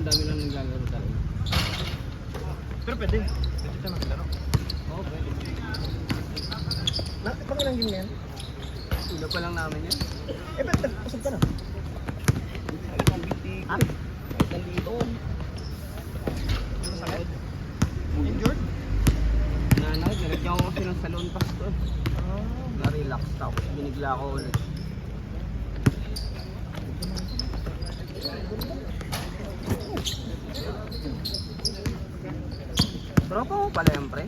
dami lang naglalaro talaga. Pero pwede. Pwede tayo maglaro. Oo, pwede. Pang ilang game yan? Tula pa lang namin yan. Eh, ba't pasok ka na? Ah? Kahit nandito. Ano sakit? Injured? Nanawid, nalagyan ko kasi ng salon pass ko. Ah. Na-relax tapos binigla ko ulit. Tropa mo pala yan, pre?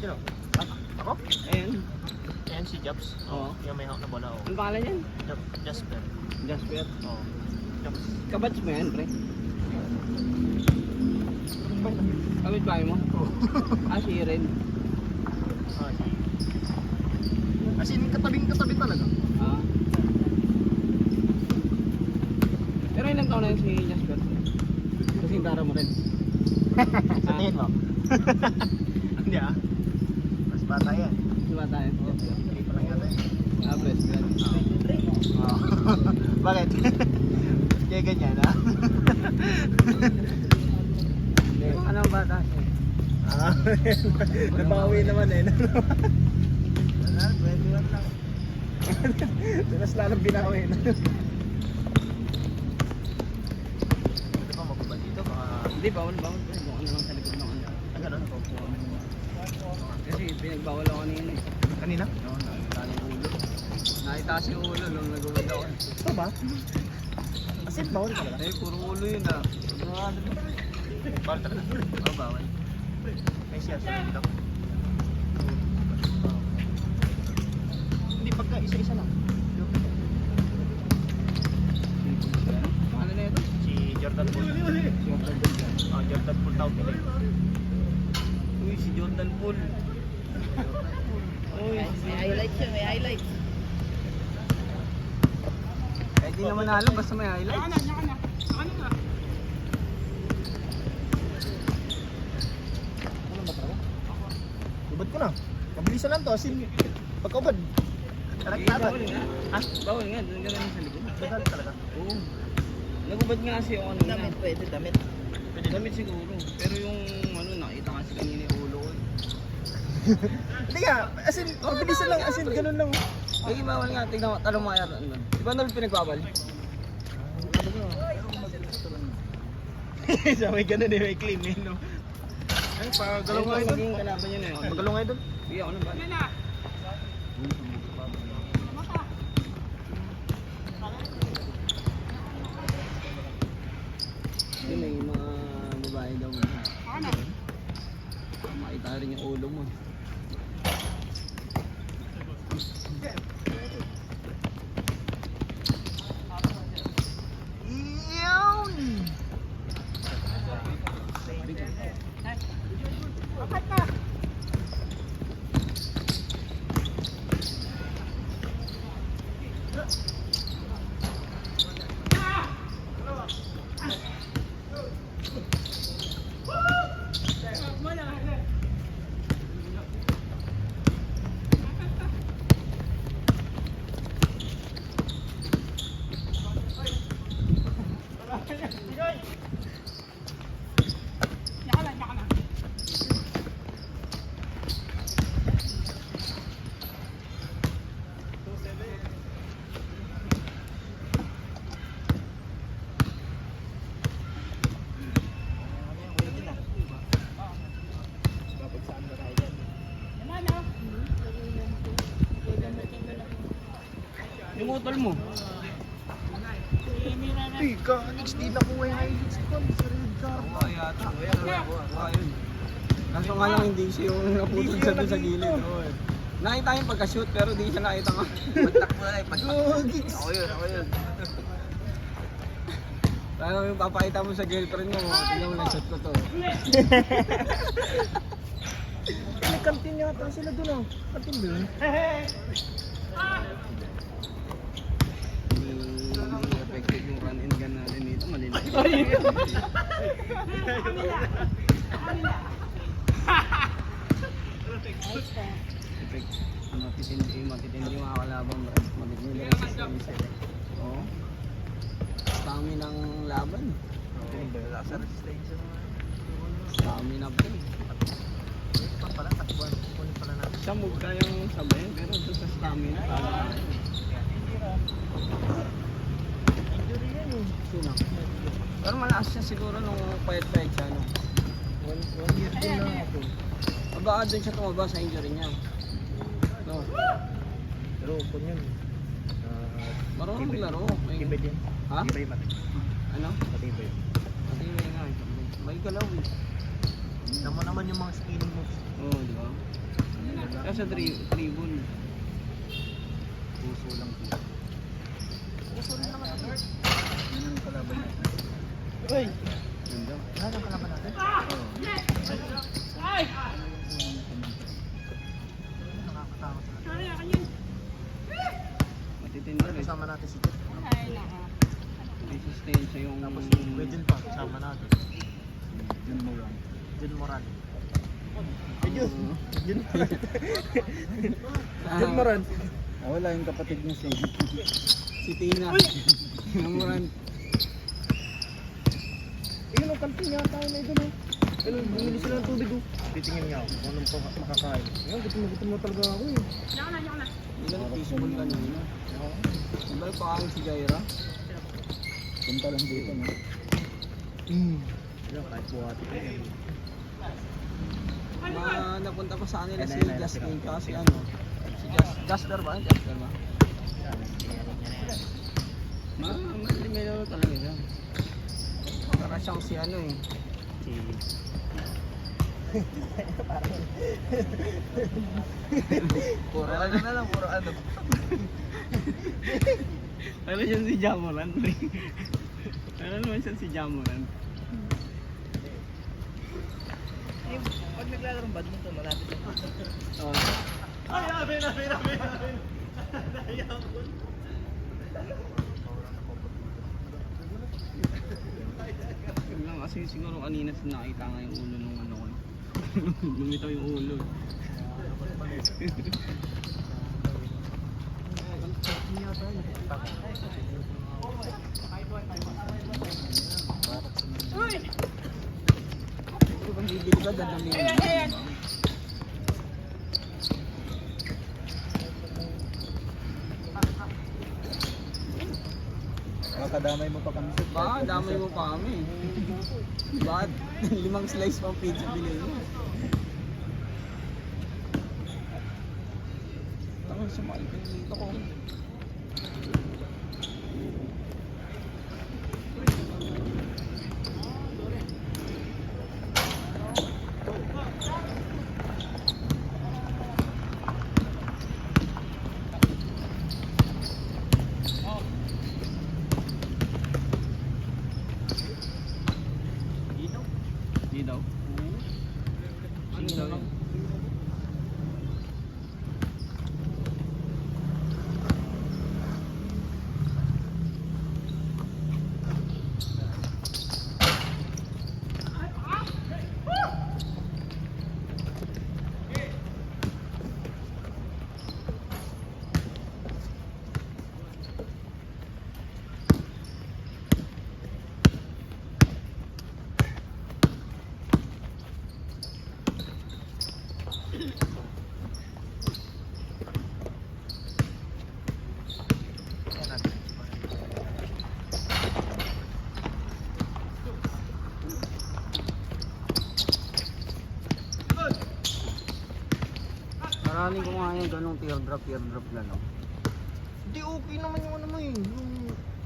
Sino? Ako? Ayan. Ayan si Jobs. Oo. Yung may hawak na bola. Ano pangalan yan? Jasper. Jasper. Oo. Jobs. Kabats mo yan, pre? Kabit ba mo? Oo. Ah, si Ren. As in, katabing-katabi talaga. Ah. Pero ilang taon na yun si Jasper? Kasi tara mo rin. Sa tingin mo? Hindi ah. Mas bata yan. Diba tayo? Hindi pa lang yata eh. Ah, best friend. Oo. Bakit? Kaya ganyan ah? Hindi, anong bata siya? Ah, nabawi naman eh. Pwede lang lang. Mas lalong binawi na. Pwede ba magubad dito? Baka... Hindi, bawal. Doon ano lang sa likod ng ano. Ah, ganun? Kasi pinagbawal ako kanina eh. Kanina? Oo, nakita yung ulo. Nakitaas yung ulo nung nag-uwad ako. Ito ba? As in, bawal talaga? Eh, puro ulo yun ah. Bawal talaga? Oo, bawal. May siya sa dito. Hindi, pagka isa-isa lang. Pangalan na ito? Si Jordan Poole. Oh, Jordan Poole tawag nila. Uy, si Jordan Poole. Uy, May highlights yun, may highlights. kahit di naman alam, basta may highlights. Ano ba talaga? Ubad ko na. Mabilisan lang to. As in, pagkaubad. Eh, Taragtata. bawal nga. Ha? Bawal nga, doon ka lang sa likod. Badal talaga. Oo. Nagubad nga kasi ako ano Damit, pwede damit. Pwede Damit siguro. Pero yung ano, nakita kasi kanina yung ulo ko. Hindi nga. As in, mabilisan lang. As in, ganun lang. Ay, bawal nga. Tignan mo, talong mga yata. Di ba nung pinagbawal? Sa may ganun eh. May claim eh, no? Ay, pagalaw nga ito. Maging kalaban yun eh. Pagalaw nga ito. Sige, ako na ba? Yun may mga babae daw. Makita rin yung ulo mo. Iyon! Yung utol mo. Tika, next day na kuha yung highlights ko. Si Redcar. Kuha yata. Kuha yun. Kaso nga lang hindi siya yung naputol siya dun sa gilid. Oo eh. Nakita yung pagka-shoot pero di siya nakita nga. Pagtakbo na eh. Ako yun. Paano yung papakita mo sa girlfriend mo? Tignan mo na-shot ko to. May kantin yata sila dun ah. Kantin ba yun? Hindi effective yung run and gun natin dito. Malilaki. Matitindi yung mga kalaban. Matitindi lang sa system set. Oo. Dami ng laban. ba yun? Wala sa resistensya naman. Stamina pa eh. Pa pala, takbuhan. Kunin pala natin. Siya move kayang sabayin, pero doon sa stamina. Injury yan eh. Sino? Pero malakas siya siguro nung payat-payat siya, no? 1 year din na ako. Baka doon siya tumaba sa injury niya. No? Pero kung yun, Marunong maglaro. matibay din. Ha? Matibay, Ano? matibay. Matibay nga. May galaw eh. Tignan mo naman yung mga spinning moves. Oo, di ba? Kaya sa dribble. Puso lang po. Puso rin naman natin. Yun ang kalaban natin. Uy! Ganda. Yan ang kalaban natin. Nakakatakot talaga. Matitindi rin. Kasama natin si Jeff. Resistensya yung... Tapos yung Wedin pa, kasama natin. Jun Moran. Jun Moran. Jun Ah, Moran. Wala yung kapatid niya siya. Si Tina. Namuran. Ayun ang kantin yata na ito no. Ayun, bumili sila ng tubig oh. Titingin nga ako kung anong makakain. Ayun, gutom mo talaga ako eh. Hindi na peaceful kanina. Diba pa ang si Jaira? Punta lang dito, no? Ayun, kahit buhati ko yan. Napunta pa sa kanila si Justin kasi ano. Si Jasper ba? Jasper ba? May laro talaga siya. Para siyang si ano eh. Puro ano na lang, puro ano. Ano siya si Jamoran? Ano naman siya si Jamoran? Ay, pag naglalaro ng badminton, malapit ako. Oh. Ay, amin. Yun lang kasi siguro kanina nakita nga yung ulo nung ano ko. Lumitaw yung ulo. Kung bibili ka, dadamihan mo. Makadamay mo pa kami sa Baka damay mo pa kami. Bad. 5 slice pang pizza bilhin mo. Tama, sumakit yung dito ko. Di daw. Ano daw yun? Marami ko nga yung ganong teardrop na lang. Hindi okay naman yung ano mo eh. Yung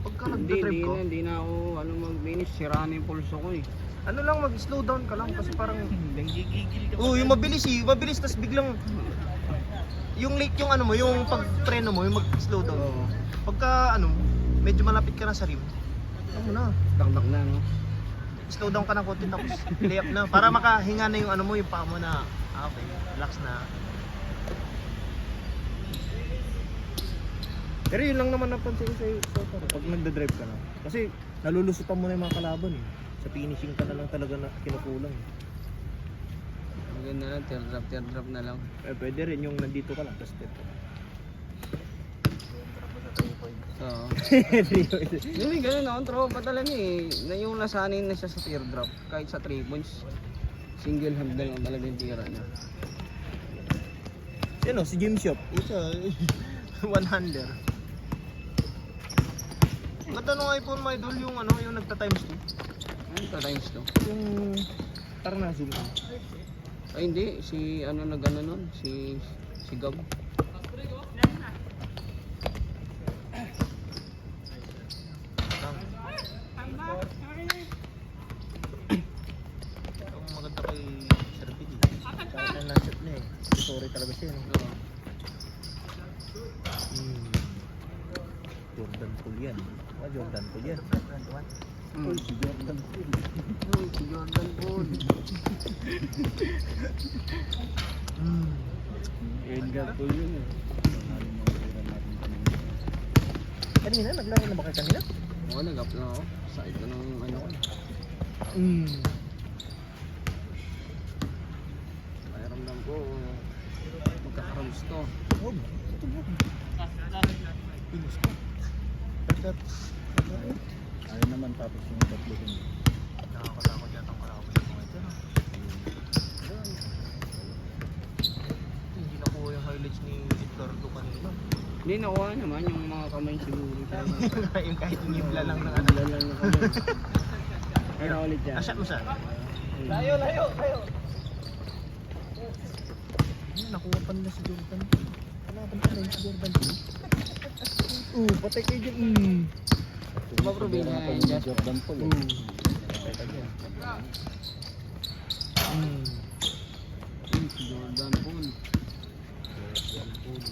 pagka Hindi nagda-drive ko. hindi na ako mag-finish. Sira na yung pulso ko eh. Ano lang, mag-slow down ka lang kasi parang... Nanggigigil ka. Oo, yung mabilis eh. Mabilis, tas biglang... Yung late yung ano mo, yung pag-preno mo, yung mag-slow down. Oo. Pagka ano, medyo malapit ka na sa rim. Ano mo na, Dakdak na no? slow down ka ng konti tapos lay up na. Para makahinga na yung ano mo, yung paa mo na, okay, relax na. Pero yun lang naman napansin sa'yo pag nagda-drive ka na. Kasi nalulusutan mo na yung mga kalaban eh. Sa finishing ka na lang talaga na kinukulang eh. Maganda lang, teardrop na lang. Pwede rin yung nandito ka lang, tapos dito. Oo. Trio. Hindi, may ganun akong tropa talaga eh. Na yung nasanay na siya sa teardrop. Kahit sa 3 points, single handle lang talaga yung tira niya. Ano, si Jim Shop. Isa, one-hander. Ganda nung iPhone mo, idol, yung ano, yung nagta-times 2. Ano ka times to? Yung, parang na-zoom in. Ay hindi, si ano nag-ano nun? Si Gab. Ang maganda kay Sir Big. Kahit ang na-shot niya eh. Sorry talaga siya. No? Oo. Jordan Poole yan. Jordan Poole yan. Mm. Si Jordan Poole. Uy, si Jordan Poole. Jordan Poole yun eh. Kanina, naglaro na ba kayo kanina? Oo, nag-up lang ako. Sakit na ng ano ko. Pakiramdam ko, magkakarams to. Oh, ito mo. Pinos ko. Ayun naman tapos yung tatlo din. Nakakatakot yata ang kalabot ng mga ito. Hindi nakuha yung highlights ni Edgardo kanina. Hindi, nakuha naman yung mga kamay siguro. Yung kahit inibla lang ng ano. Wala lang na kami. Ano ulit yan? Asyat mo siya? Layo! Nakuha pa nila si Jordan. Kalaban pa rin si Jordan. Patay kayo dyan. Diba probinsya na yan, Jess? Jordan Poole. Si Jordan Poole.